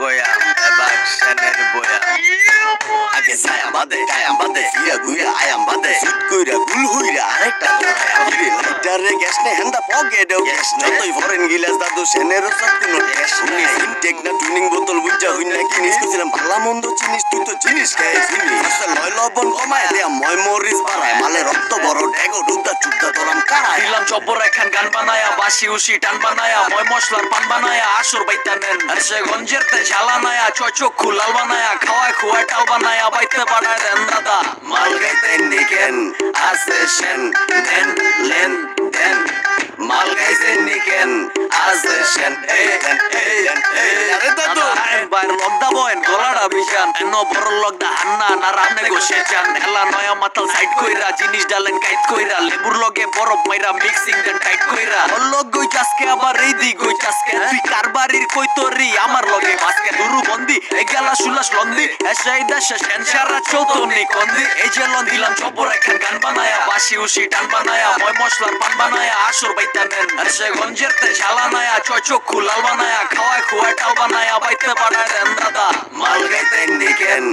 বয়াম এবার সেনের বয়াম আগে ছায়া বাদে কায়াম বাদে ফিরা ঘুরে আয়াম বাদে সুট কইরা গুল হইরা আরেকটা ধরায়াম ফিরে লাইটারে গ্যাস নে হেন্দা পকেটেও গ্যাস নাই তুই ফরেন গিলাস দাদু সেনের সব কোনো গ্যাস নাই ইনটেক না টুনিং বোতল বুঝা হই না কিনিস কইছিলাম ভালো মন্দ চিনিস তুই তো চিনিস খাই চিনি আসলে লয় লবণ কমায় দেয়া মই মরিস বাড়ায় মালে রক্ত বড় ডেগো ডুবদা চুপদা তোরাম কারায় দিলাম জব্বর একখান গান বানায়া বাসি উসি টান বানায়া মই মশলার পান বানায়া আসর বাইতা নেন সে গঞ্জের তে ঝালানায়া চোখ খুলাল বানায়া খাওয়ায় খুয়ায় টাল বানায়া বাইতে বাড়ায় দেন দাদা মাল গাইতে নিকেন আসে সেন দেন লেন দেন মাল গাইতে নিকেন আসে সেন আরে দাদু বাইর লগদা বয়েন গলাটা বিশান এন বড় লগদা হান্না না রামনে গোসে চান এলা নয়া মাতাল সাইড কইরা জিনিস ডালেন কাইট কইরা লেবুর লগে বরফ মাইরা মিক্সিং দেন টাইট কইরা ওর লগ গই চাসকে আবার এই দি গই চাসকে তুই কারবারির কই তোরি আমার লগে মাসকে দুরু বন্দি এ গেলা সুলাস লন্দি এসাই দেশে সেনসারা চৌতনি কন্দি এই যে লন দিলাম জব্বর একখান গান বানায়া বাসি উসি টান বানায়া মই মশলার পান বানায়া আসর বাইতা নেন সে গঞ্জের তে ঝালানায়া চোখ খুলাল বানায়া খাওয়ায় খুয়ায় টাল বানায়া বাইতে বাড়ায় দেন দাদা মাল গাইতে নিকেন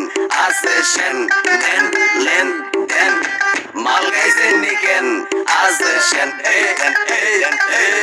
আসে সেন দেন লেন দেন মাল গাইতে নিকেন আসে সেন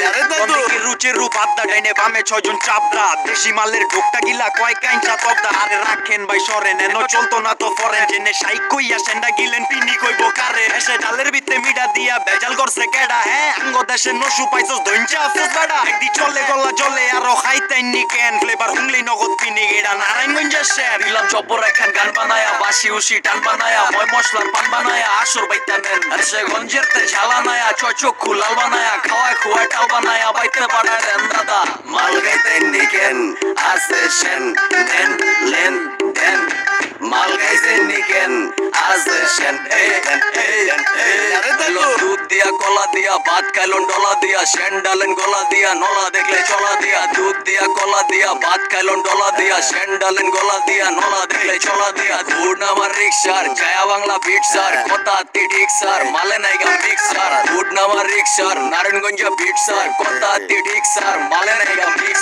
আরে দাদু রুচির রূপ আড্ডা ডাইনে বামে ছয়জন চাপড়া দেশি মালের ঢোকটা গিলা কয় কাইঞ্চা তবদা আরে রাখেন ভাই সরেন এনো চলতো না তো ফরেন জেনে সাইক কইয়া সেন্ডা গিলেন পিনি কইব কারে এসে ডালের ভিতরে মিডা দিয়া বেজাল করছে কেডা হ্যাঁ আঙ্গ দেশে নসু পাইছস দইঞ্চা আফসোস বেডা একদি চলে গলা জলে আরো খাইতেন নি কেন ফ্লেভার হুংলি নগদ পিনি গেডা নারায়ণগঞ্জের শের দিলাম জব্বর একখান গান বানায়া বাসি উসি টান বানায়া মই মশলার পান বানায়া আসর বাইতা নেন সে গঞ্জের তে ঝালানায়া চোখ খুলাল বানায়া খাওয়ায় খুয়ায় টাল বানায়া বাইতে বাড়ায় দেন দাদা মাল গাইতে নিকেন আসে সেন দেন লেন দেন মাল গাইতে নিকেন আসে সেন আরে দাদু দুধ দিয়া কলা দিয়া ভাত খাইলন ডলা দিয়া সেন ডালেন গলা দিয়া নলা দেখলে চলা দিয়া দুধ দিয়া কলা দিয়া ভাত খাইলন ডলা দিয়া সেন ডালেন গলা দিয়া নলা দেখলে চলা দিয়া দুধ নামার রিক্সার ছায়া বাংলা বিট সার কথা আত্মি ঠিক সার মালে নাইগা মিক্সার দুধ নামার রিক্সার নারায়ণগঞ্জ বিট সার কথা আত্মি ঠিক সার মালে নাইগা মিক্স